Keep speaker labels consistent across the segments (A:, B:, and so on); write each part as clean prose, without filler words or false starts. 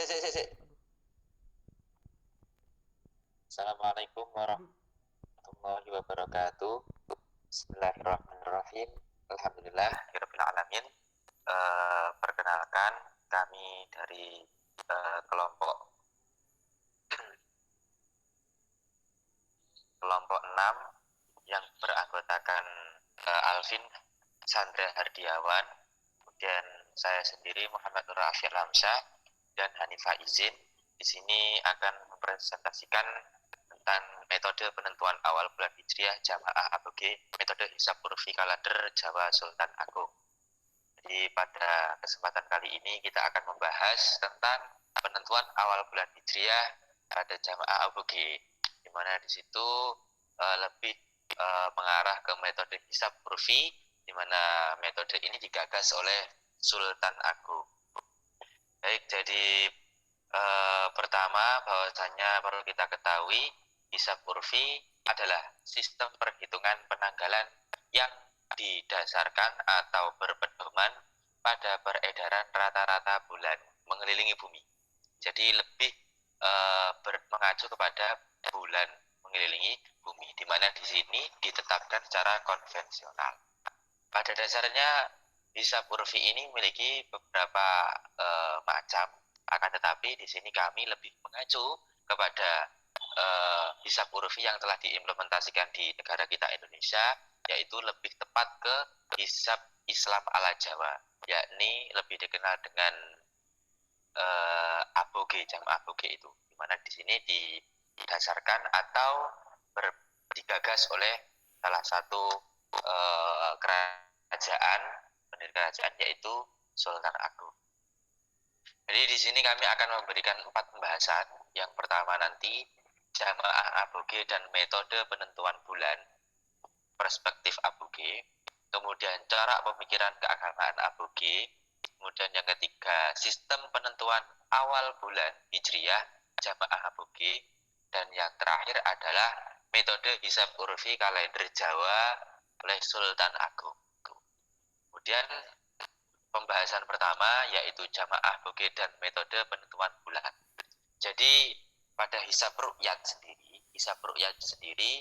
A: Sik. Assalamualaikum warahmatullahi wabarakatuh. Bismillahirrahmanirrahim. Alhamdulillah, rabbil alamin. Perkenalkan, kami dari kelompok 6 yang beranggotakan Alvin Sandra Hardiawan, kemudian saya sendiri Muhammad Nur Afyar Lamsyah dan Hanifah Izin. Di sini akan mempresentasikan tentang metode penentuan awal bulan Hijriah Jamaah ABG, metode hisab urfi kalender Jawa Sultan Agung. Jadi pada kesempatan kali ini kita akan membahas tentang penentuan awal bulan Hijriah pada Jamaah ABG, di mana di situ lebih mengarah ke metode hisab urfi, di mana metode ini digagas oleh Sultan Agung. Baik, jadi pertama bahwasanya perlu kita ketahui hisab urfi adalah sistem perhitungan penanggalan yang didasarkan atau berpedoman pada peredaran rata-rata bulan mengelilingi bumi. Jadi lebih mengacu kepada bulan mengelilingi bumi, di mana di sini ditetapkan secara konvensional. Pada dasarnya hisab urfi ini memiliki beberapa macam, akan tetapi di sini kami lebih mengacu kepada hisab urfi yang telah diimplementasikan di negara kita Indonesia, yaitu lebih tepat ke hisab Islam ala Jawa, yakni lebih dikenal dengan ABG, jamaah ABG itu, di mana di sini didasarkan atau digagas oleh salah satu kerajaan, pendiri kerajaan, yaitu Sultan Agung. Jadi di sini kami akan memberikan 4 pembahasan. Yang pertama nanti jamaah ABG dan metode penentuan bulan, perspektif ABG, kemudian cara pemikiran keagamaan ABG, kemudian yang ketiga sistem penentuan awal bulan Hijriah jamaah ABG, dan yang terakhir adalah metode hisab urfi kalender Jawa oleh Sultan Agung. Kemudian pembahasan pertama yaitu jamaah ABG dan metode penentuan bulan. Jadi pada hisab ru'yat sendiri,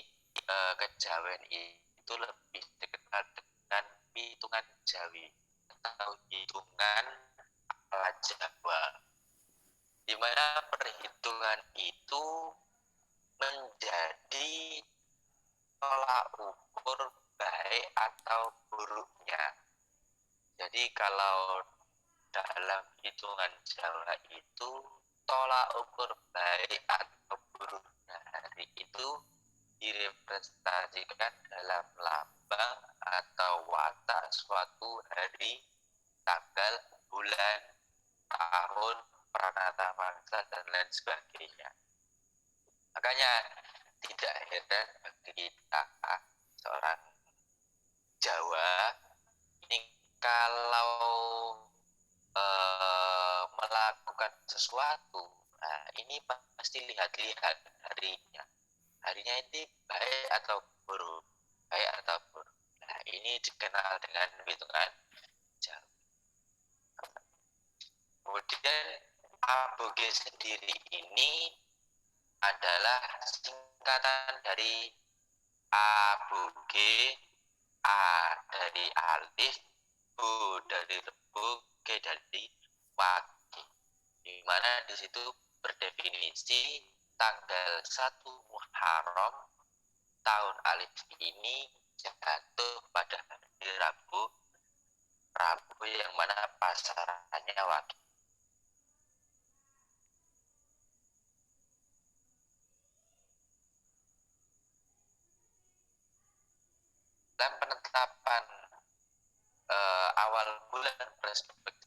A: kejawen itu lebih dikenal dengan hitungan Jawi atau hitungan ala Jawa, di mana perhitungan itu menjadi tolak ukur baik atau buruknya. Jadi kalau dalam hitungan Jawa itu tolak ukur baik atau buruknya hari itu direpresentasikan dalam lambang atau watak suatu hari, tanggal, bulan, tahun, pranata mangsa, dan lain sebagainya. Makanya tidak heran bagi kita seorang Jawa ini kalau melakukan sesuatu, nah ini pasti lihat-lihat harinya ini baik atau buruk, nah ini dikenal dengan hitungan Jawa. Kemudian ABG sendiri ini adalah singkatan dari ABG, A dari alif, Bu dari rebu, G dari wage, di mana di situ berdefinisi tanggal 1 Muharram tahun alif ini jatuh pada hari Rabu yang mana pasarannya wage. Dan penetapan awal bulan perspektif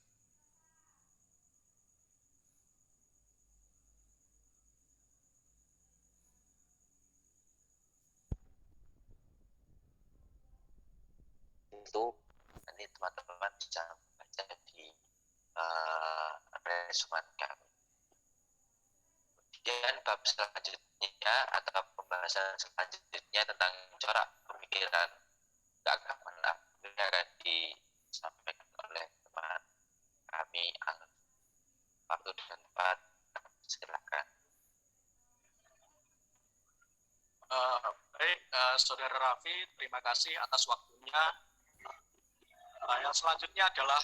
A: itu nanti teman-teman bisa baca di resumen kami. Kemudian bab selanjutnya atau pembahasan selanjutnya tentang cara pemikiran keagamaan akan disampaikan oleh teman kami. Waktu dan tempat Silakan.
B: Baik, Saudara Raffi, terima kasih atas waktunya. Yang selanjutnya adalah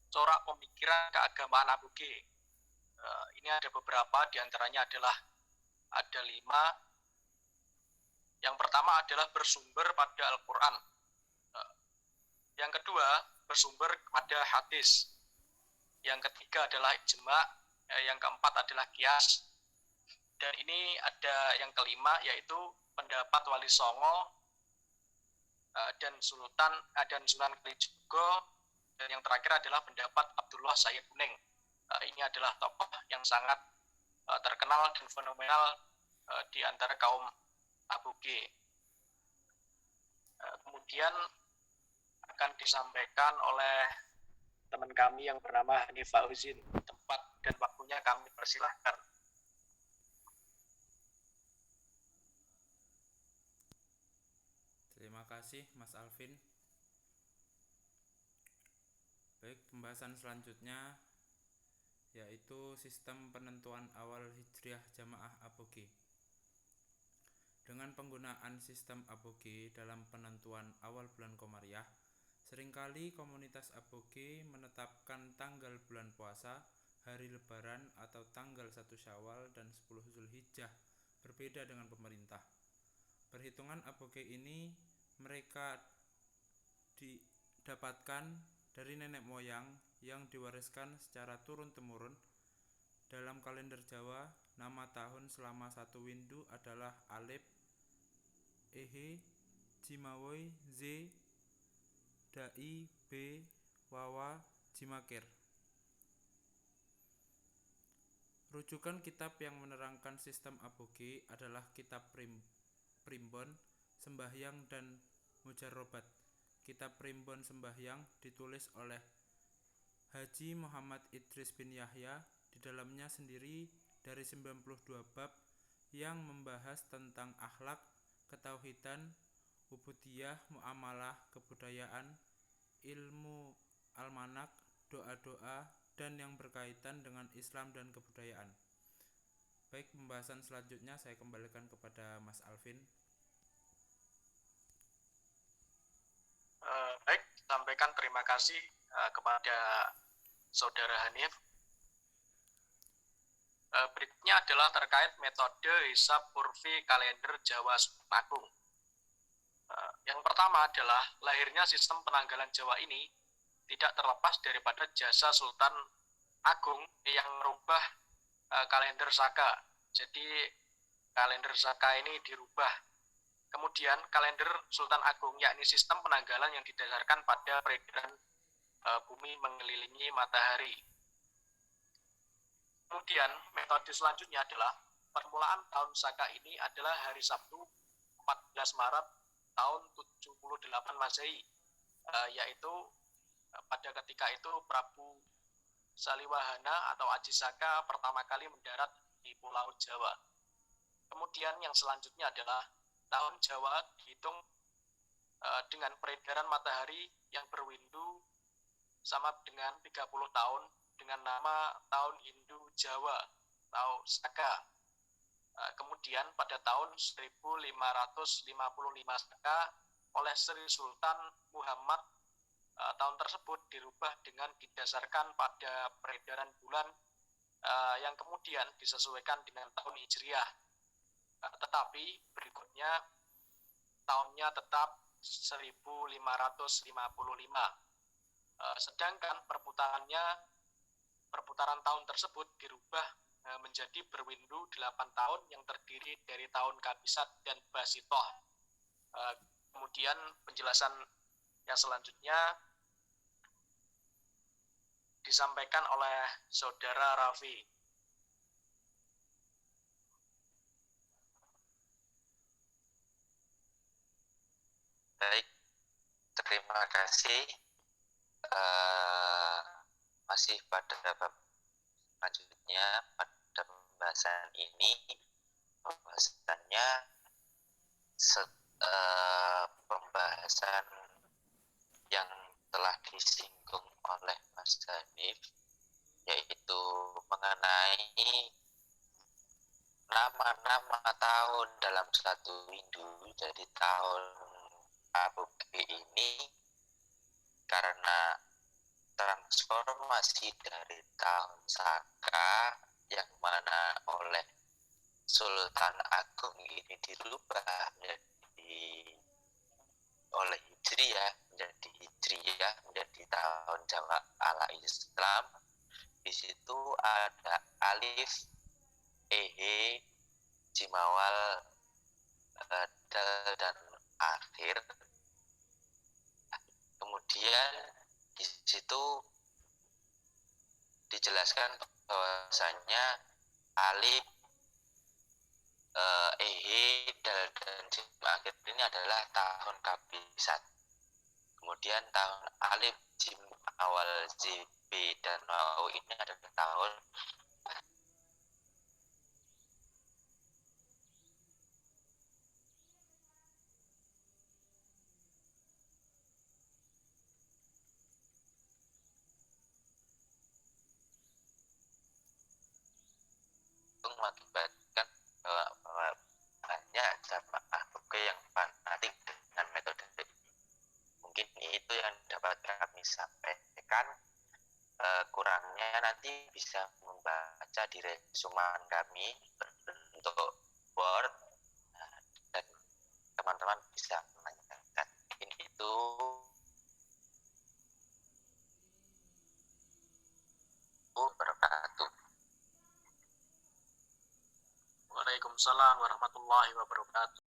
B: corak pemikiran keagamaan Aboge. Ini ada beberapa, diantaranya adalah ada 5. Yang pertama adalah bersumber pada Al-Quran. Yang kedua, bersumber pada hadis. Yang ketiga adalah ijma. Yang keempat adalah qiyas. Dan ini ada yang kelima, yaitu pendapat Wali Songo dan Sunan Kalijogo. Dan yang terakhir adalah pendapat Abdullah Sayyid Kuning. Ini adalah tokoh yang sangat terkenal dan fenomenal di antara kaum Aboge. Kemudian akan disampaikan oleh teman kami yang bernama Hanif Fauzin. Tempat dan waktunya kami persilahkan.
C: Terima kasih Mas Alvin. Baik, pembahasan selanjutnya yaitu sistem penentuan awal Hijriah Jamaah Aboge. Dengan penggunaan sistem Aboge dalam penentuan awal bulan Komariah, seringkali komunitas Aboge menetapkan tanggal bulan puasa, hari lebaran atau tanggal 1 Syawal dan 10 Zulhijjah berbeda dengan pemerintah. Perhitungan Aboge ini mereka didapatkan dari nenek moyang yang diwariskan secara turun-temurun. Dalam kalender Jawa, nama tahun selama 1 windu adalah Alif, Ehe, Jimawoi, Ze, Dai, B, Wawa, Jimakir. Rujukan kitab yang menerangkan sistem Aboge adalah kitab Primbon, Sembahyang dan Mujarrobat. Kitab Primbon Sembahyang ditulis oleh Haji Muhammad Idris bin Yahya. Di dalamnya sendiri dari 92 bab yang membahas tentang akhlak, ketauhidan, ubudiyah, muamalah, kebudayaan, ilmu almanak, doa-doa, dan yang berkaitan dengan Islam dan kebudayaan. Baik, pembahasan selanjutnya saya kembalikan kepada Mas Alvin.
B: Baik, sampaikan terima kasih kepada Saudara Hanif. Berikutnya adalah terkait metode hisab urfi kalender Jawa Sultan Agung. Yang pertama adalah lahirnya sistem penanggalan Jawa ini tidak terlepas daripada jasa Sultan Agung yang merubah kalender Saka. Jadi kalender Saka ini dirubah. Kemudian kalender Sultan Agung, yakni sistem penanggalan yang didasarkan pada peredaran bumi mengelilingi matahari. Kemudian metode selanjutnya adalah permulaan tahun Saka ini adalah hari Sabtu 14 Maret tahun 78 Masehi, yaitu pada ketika itu Prabu Saliwahana atau Aji Saka pertama kali mendarat di Pulau Jawa. Kemudian yang selanjutnya adalah tahun Jawa dihitung dengan peredaran matahari yang berwindu sama dengan 30 tahun dengan nama tahun Hindu Jawa atau Saka. Kemudian pada tahun 1555 Saka oleh Sri Sultan Muhammad, tahun tersebut dirubah dengan didasarkan pada peredaran bulan yang kemudian disesuaikan dengan tahun Hijriah. Tetapi berikutnya tahunnya tetap 1555. Sedangkan perputaran tahun tersebut dirubah menjadi berwindu 8 tahun yang terdiri dari tahun Kabisat dan Basitoh. Kemudian penjelasan yang selanjutnya disampaikan oleh Saudara Raffi.
A: Baik, terima kasih. Masih pada bab selanjutnya, pada pembahasan ini, pembahasannya pembahasan yang telah disinggung oleh Mas Hanif, yaitu mengenai mengenai nama-nama tahun dalam satu Hindu. Jadi tahun Aboge ini karena transformasi dari tahun Saka yang mana oleh Sultan Agung ini dirubah oleh Hijriyah menjadi tahun Jawa ala Islam. Di situ ada alif, ehe, jimawal, dal dan akhir. Kemudian di situ dijelaskan bahwasanya alif, ehe, dal dan jim akhir ini adalah tahun kabisat. Kemudian tahun alif, jim awal, jb dan wau ini adalah tahun mengakibatkan bahwa banyak jamaah Aboge yang fanatik dengan metode ini. Mungkin itu yang dapat kami sampaikan. Kurangnya nanti bisa membaca di resuman kami berbentuk Word, dan teman-teman bisa menanyakan. Mungkin itu. Wabarakatuh.
B: Waalaikumsalam warahmatullahi wabarakatuh.